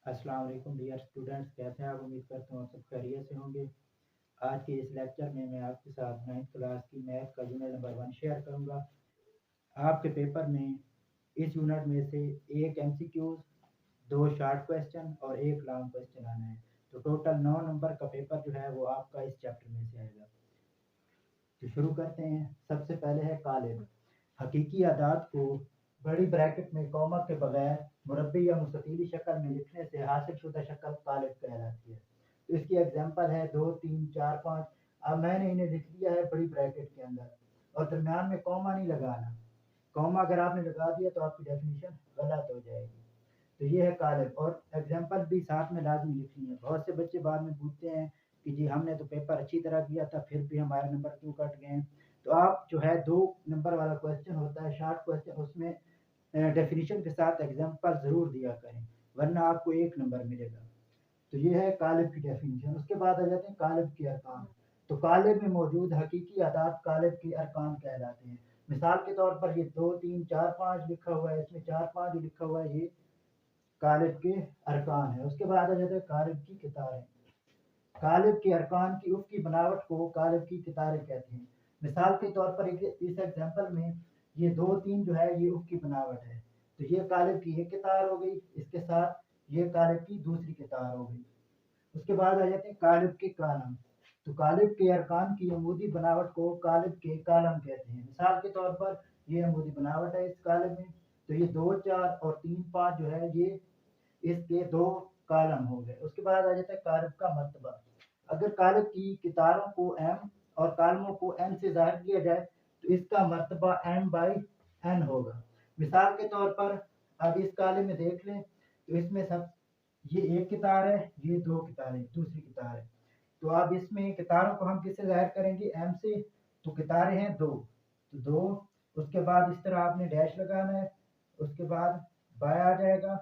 अस्सलाम वालेकुम dear students, कैसे हैं आप? उम्मीद करता हूँ आप सब खैरियत से होंगे। आज के इस लेक्चर में मैं आपके साथ 9th क्लास की मैथ का यूनिट नंबर 1 शेयर करूँगा। आपके पेपर में इस यूनिट में से एक एमसीक्यूज, दो शॉर्ट क्वेश्चन और एक लॉन्ग क्वेश्चन आना है। तो टोटल 9 नंबर का पेपर जो है वो आपका इस चैप्टर में से आएगा। तो शुरू करते हैं। सबसे पहले है कालिब। हकीकी अदाद को बड़ी ब्रैकेट में कॉमा के बगैर मुरब्बी या मुस्ततीली शक्ल में लिखने से हासिल शुदा शक्ल कालिब कहलाती है। तो इसकी एग्जांपल है 2, 3, 4, 5। अब मैंने इन्हें लिख दिया है बड़ी ब्रैकेट के अंदर और दरमियान में कॉमा नहीं लगाना। कॉमा अगर आपने लगा दिया तो आपकी डेफिनेशन गलत हो जाएगी। तो ये है कालिब, और एग्जाम्पल भी साथ में लाजमी लिखनी है। बहुत से बच्चे बाद में पूछते हैं कि जी हमने तो पेपर अच्छी तरह किया था फिर भी हमारे नंबर क्यों कट गए हैं। तो आप जो है 2 नंबर वाला क्वेश्चन होता है शॉर्ट क्वेश्चन, उसमें डेफिनेशन के साथ एग्जाम्पल ज़रूर दिया करें, वरना आपको 1 नंबर मिलेगा। तो ये है कालिब की डेफिनेशन। उसके बाद आ जाते हैं कालिब के अरकान। तो कालिब में मौजूद हकीकी अदाद कालिब के अरकान कहलाते हैं। मिसाल के तौर पर ये 2, 3, 4, 5 लिखा हुआ है, इसमें 4, 5 लिखा हुआ है, ये कालिब के अरकान है। उसके बाद आ जाते हैं कालिब की कितारें। कालिब के अरकान की उफ की बनावट को कालिब की कितारें कहते हैं। मिसाल के तौर पर इस एग्जाम्पल में ये 2, 3 जो है ये उफ की बनावट है। तो ये कालिब की एक कितार हो गई, इसके साथ ये कालिब की दूसरी कितार हो गई। उसके बाद आ जाते हैं कालिब के कालम। तो कालिब के अरकान की अमूदी बनावट को कालिब के कालम कहते हैं। मिसाल के तौर पर ये अमूदी बनावट है इस कालिब में। तो ये 2, 4 और 3, 5 जो है ये इसके 2 कालम हो गए। उसके बाद आ जाता है कालिब का मर्तबा। अगर कालिब की कितारों को एम और कालमों को एन से ज़ाहिर किया जाए तो इसका मर्तबा एम बाई एन होगा। मिसाल के तौर पर अब इस कालिब में देख लें तो इसमें सब ये एक कितार है, ये 2 कितारें, दूसरी कितार है। तो अब इसमें कितारों को हम किससे ज़ाहिर करेंगे? एम से। तो कितारें हैं 2, तो 2। उसके बाद इस तरह आपने डैश लगाना है। उसके बाद बाय आ जाएगा।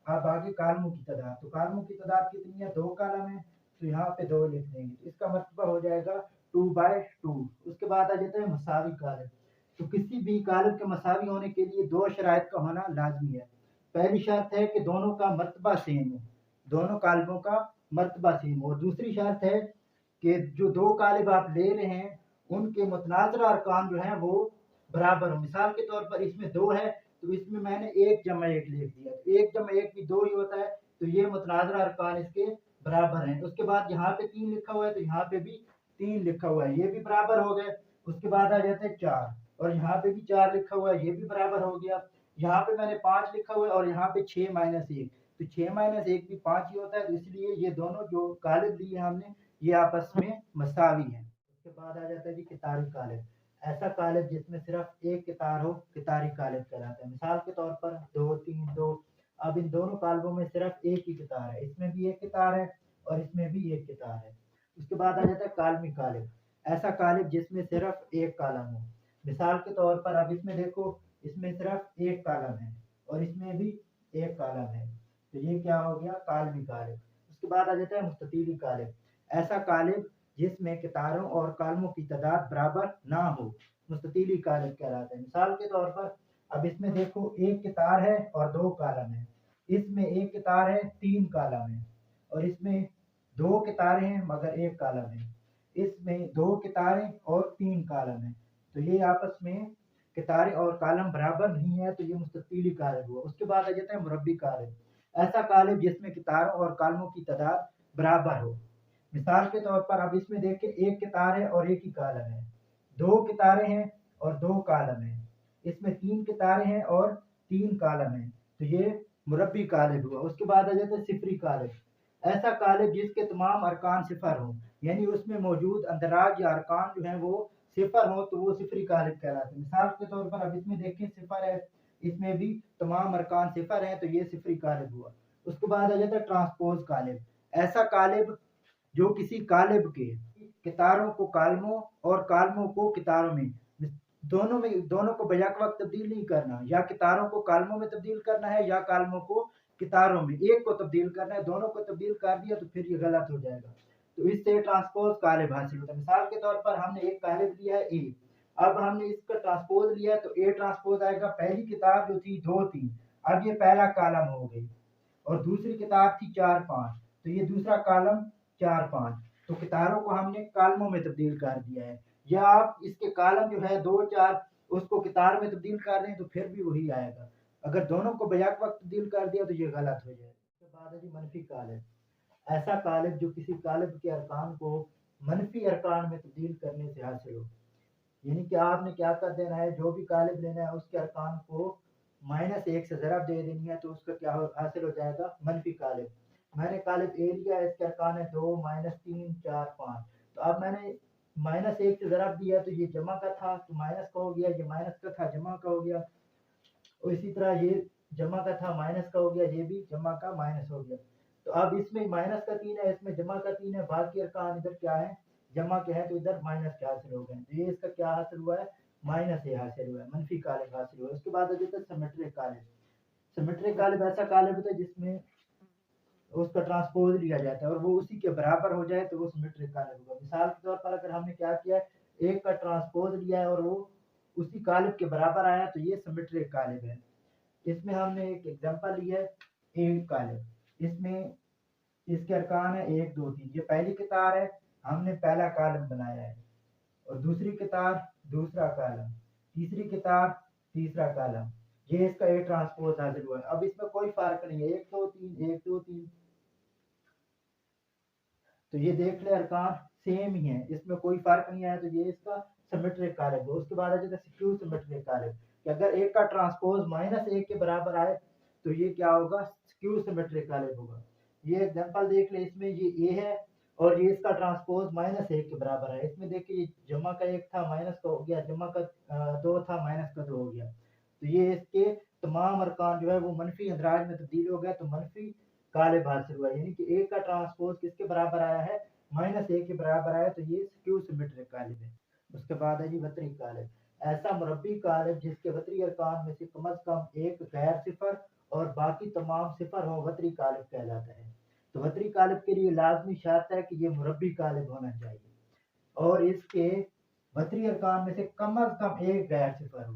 अब आगे कालमों की तादाद। तो कालमों की तादाद कितनी है? 2 कालम है, तो यहाँ पे 2 लिख देंगे। तो इसका मर्तबा हो जाएगा 2/2। उसके बाद आ जाता है मसावी कालिब। तो किसी भी कालिब के मसावी होने के लिए 2 शराइत का होना लाजमी है। पहली शर्त है कि दोनों का मर्तबा सेम हो, दोनों कालिबों का मर्तबा सेम हो। और दूसरी शर्त है कि जो 2 कालिब आप ले रहे हैं उनके मुतनाज़रा अरकान जो हैं वो बराबर हो। मिसाल के तौर पर इसमें 2 है तो इसमें मैंने 1 जमा 1 लिख दिया। 1 जमा 1 भी 2 ही होता है, तो ये मुतनाज़रा अरकान इसके बराबर हैं। उसके बाद यहाँ पे 3 लिखा हुआ है तो यहाँ पे भी 3 लिखा हुआ है, ये भी बराबर हो गए। उसके बाद आ जाते हैं 4, और यहाँ पे भी 4 लिखा हुआ है, ये भी बराबर हो गया। यहाँ पे मैंने 5 लिखा हुआ है और यहाँ पे 6 माइनस 1, तो 6 माइनस 1 भी 5 ही होता है। तो इसलिए ये दोनों जो कालिब लिए हमने ये आपस में मसावी हैं। उसके बाद आ जाता है जी कितारी कालिब। ऐसा कालिब जिसमें सिर्फ एक कितार हो कितारी कालिब कहलाता है। मिसाल के तौर पर 2, 3, 2। अब इन दोनों कालिबों में सिर्फ एक ही कितार है, इसमें भी एक कितार है और इसमें भी एक कितार है। उसके बाद आ जाता है कालमी कालिब। ऐसा कालिब जिसमें सिर्फ एक कालम हो। मिसाल के तौर पर अब इसमें देखो, इसमें सिर्फ एक कालम है और इसमें भी एक कालम है, तो ये क्या हो गया? कालमी कालिब। उसके बाद आ जाता है मुस्ततीली कालिब। ऐसा कालिब जिसमें कितारों और कालमों की तादाद बराबर ना हो, मुस्ततीली कालिब कहलाता है। मिसाल के तौर पर अब इसमें देखो, एक कितार है और 2 कालम है। इसमें एक कितार है, 3 कालम है, और इसमें 2 कितारें हैं मगर 1 कालम है। इसमें 2 कितारें और 3 कालम है, तो ये आपस में कितारें और कालम बराबर नहीं है, तो ये मुस्ततीली कालिब हुआ। उसके बाद आ जाता है मुरब्बी कालिब। ऐसा कालिब जिसमें कितारों और कालमों की तादाद बराबर हो। मिसाल के तौर पर अब इसमें देखें, एक कितार है और एक ही कालम है, 2 कितारें हैं और 2 कालम है। इसमें 3 कितारें हैं और 3 कालम है, तो ये मुरब्बी कालिब हुआ। उसके बाद आ जाता है सिफरी कालिब। ऐसा कालिब जिसके तमाम अरकान सिफर हों, यानी उसमें मौजूद अंदराज या अरकान जो हैं वो सिफर हो, तो वो सिफरी कालिब कहलाते हैं। मिसाल के तौर पर अब इसमें देखें, सिफर है, इसमें भी तमाम अरकान सिफर हैं, तो ये सिफरी कालिब हुआ। उसके बाद आ जाता है ट्रांसपोज कालिब। ऐसा कालिब जो किसी कालिब के कितारों को कालमों और कालमों को कितारों में दोनों को बैक वक्त तब्दील नहीं करना, या कितारों को कालमों में तब्दील करना है या कालमों को कितारों में, एक को तब्दील करना है, दोनों को तब्दील कर दिया तो फिर ये गलत हो जाएगा। तो इससे ट्रांसपोज कालिब हासिल होता है। मिसाल के तौर पर हमने एक कालिब लिया है ए, अब हमने इसका ट्रांसपोज लिया है तो ए ट्रांसपोज आएगा। पहली किताब जो थी 2 थी, अब ये पहला कालम हो गई, और दूसरी किताब थी 4 5, तो ये दूसरा कॉलम 4 5। तो कितारों को हमने कॉलमों में तब्दील कर दिया है, या आप इसके कॉलम जो है 2 4 उसको कितार में तब्दील कर दें तो फिर भी वही आएगा। अगर दोनों को बैक वक्त तब्दील कर दिया तो ये गलत हो जाएगा। उसके बाद है जी मनफी कालिब। ऐसा कालिब जो किसी कालिब के अरकान को मनफी अरकान में तब्दील करने से हासिल हो। यानी कि आपने क्या कर देना है, जो भी कालिब लेना है उसके अरकान को -1 से ज़रब दे देनी है, तो उसका क्या हासिल हो जाएगा, मनफी कालिब। मैंने कालिब ए लिया, इसके अरकान है 2 -3 4 5। तो अब मैंने -1 से ज़रब दिया तो ये जमा का था तो माइनस का हो गया, ये माइनस का था जमा का हो गया, और इसी तरह ये जमा का था माइनस का हो गया, ये भी जमा का माइनस हो गया। तो अब इसमें माइनस का 3 है, इसमें जमा का 3 है, बाकी अरकान इधर क्या है, जमा के हैं, तो इधर माइनस के हासिल हो गए। तो ये इसका क्या हासिल हुआ है, माइनस ए हासिल हुआ है, मनफी कालिब हासिल हुआ है। उसके बाद आ जाता है सिमेट्रिक कालिब। सिमेट्रिक कालिब ऐसा कालिब होता है जिसमें उसका ट्रांसपोज लिया जाता है और वो उसी के बराबर हो जाए तो वो सिमेट्रिक कालिब होगा। मिसाल के तौर पर अगर हमने क्या किया है, एक का ट्रांसपोज लिया है और वो उसी कालिब के बराबर आया तो ये सिमेट्रिक कालिब है। इसमें हमने एक एग्जांपल लिया है, एक कालिब, इसमें इसके अरकान है 1 2 3। ये पहली कितार है, हमने पहला कॉलम बनाया है, और दूसरी कितार दूसरा कॉलम, तीसरी कितार तीसरा कॉलम। ये इसका ए ट्रांसपोज हासिल हुआ है। अब इसमें कोई फर्क नहीं है, 1 2 3 1 2 3, तो ये देख ले अरकान सेम ही है, इसमें कोई फर्क नहीं आया, तो ये इसका सिमेट्रिक कालिब है। उसके बाद आ जाता है स्क्यू सिमेट्रिक कालिब, कि अगर एक का ट्रांसपोज -1 के बराबर आए तो ये क्या होगा, स्क्यू सिमेट्रिक कालिब होगा। ये एग्जांपल देख ले, इसमें ये ए है और ये इसका ट्रांसपोज -1 के बराबर है। इसमें देखिए जमा का 1 था माइनस का हो गया, जमा का 2 था माइनस का 2 हो गया। तो ये इसके तमाम अरकान जो है वो मनफी अंदराज में तब्दील हो गया, तो मनफी कालिब हासिल हुआ। यानी कि एक का ट्रांसपोज किसके बराबर आया है, -1 के बराबर आया, तो ये स्क्यू सिमेट्रिक कालिब है। उसके बाद है जी वतरी कालिब। ऐसा मुरब्बी कालिब जिसके वतरी अरकान में से कम अज कम एक गैर सिफर और बाकी तमाम सिफर हो, वतरी कालिब कहलाता है। तो वतरी कालिब के लिए लाजमी शर्त है कि ये मुरब्बी कालिब होना चाहिए और इसके वतरी अरकान में से कम अज कम एक गैर सिफर हो।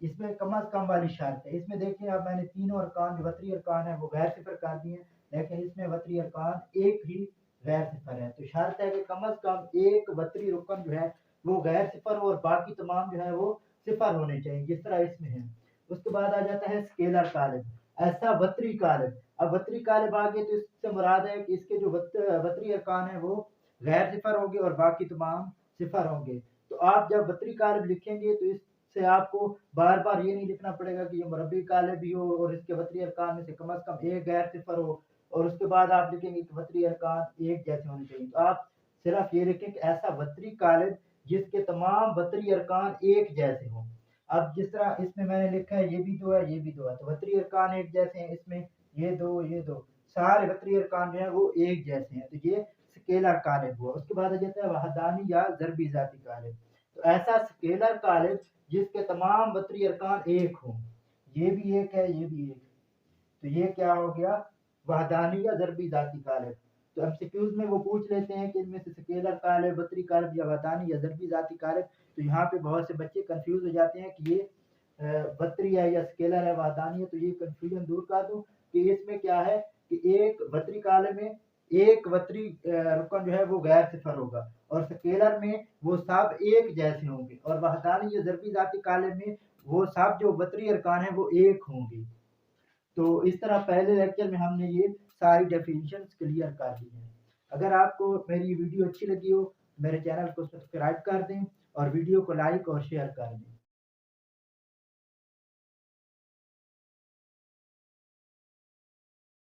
इसमें कम अज कम वाली शर्त है। इसमें देखिए अब मैंने तीनों अरकान जो वतरी अरकान है वो गैर सिफर कर दिए, लेकिन इसमें वतरी अरकान एक ही गैर सिफर है। तो शर्त है कि कम अज कम एक वतरी रुकन जो है वो गैर सिफर हो और बाकी तमाम जो है वो सिफर होने चाहिए, जिस तरह इसमें है। उसके बाद आ जाता है स्केलर कालिब। ऐसा वतरी कालिब। अब वतरी कालिब आ गए तो इससे मुराद है कि इसके जो वतरी अरकान है वो गैर सिफर होंगे और बाकी तमाम सिफर होंगे। तो आप जब वतरी कालिब लिखेंगे तो इससे आपको बार बार ये नहीं लिखना पड़ेगा कि ये मुरब्बी कालिब भी हो और इसके वतरी अरकान में से कम अज कम एक गैर सिफर हो, और उसके बाद आप लिखेंगे कि वतरी अरकान एक जैसे होने चाहिए। तो आप सिर्फ ये लिखें कि ऐसा वतरी कालिब जिसके तमाम वतरी अरकान एक जैसे हों। अब जिस तरह इसमें मैंने लिखा है ये भी 2 है, ये भी 2 है, तो वतरी अरकान एक जैसे हैं, इसमें ये 2 ये 2 सारे वतरी अरकान जो है वो एक जैसे हैं, तो ये स्केलर कालिब हुआ। उसके बाद आ जाता है वहदानी या ज़रबी ज़ाती कालिब। तो ऐसा स्केलर कालिब जिसके तमाम वतरी अरकान एक हों, ये भी एक है, ये भी एक, तो ये क्या हो गया, वहदानी या ज़रबी ज़ाती कालिब। तो एमसीक्यूज में वो पूछ लेते हैं कि इनमें से स्केलर कालिब, वतरी कालिब या वहदानी या ज़रबी ज़ाती कालिब। तो यहाँ पे बहुत से बच्चे कंफ्यूज हो जाते हैं कि ये वतरी है या स्केलर है, वहदानी है। तो ये कंफ्यूजन दूर कर दूं कि इसमें क्या है कि एक वतरी कालिब में एक वतरी रुकन जो है वो गैर सिफर होगा और स्केलर में वो सब एक जैसे होंगे, और वहदानी या ज़रबी ज़ाती कालिब में वो सब जो वतरी अरकान है वो एक होंगे। तो इस तरह पहले लेक्चर में हमने ये सारी डेफिनेशंस क्लियर कर दी हैं। अगर आपको मेरी वीडियो अच्छी लगी हो, मेरे चैनल को सब्सक्राइब कर दें और वीडियो को लाइक और शेयर कर दें।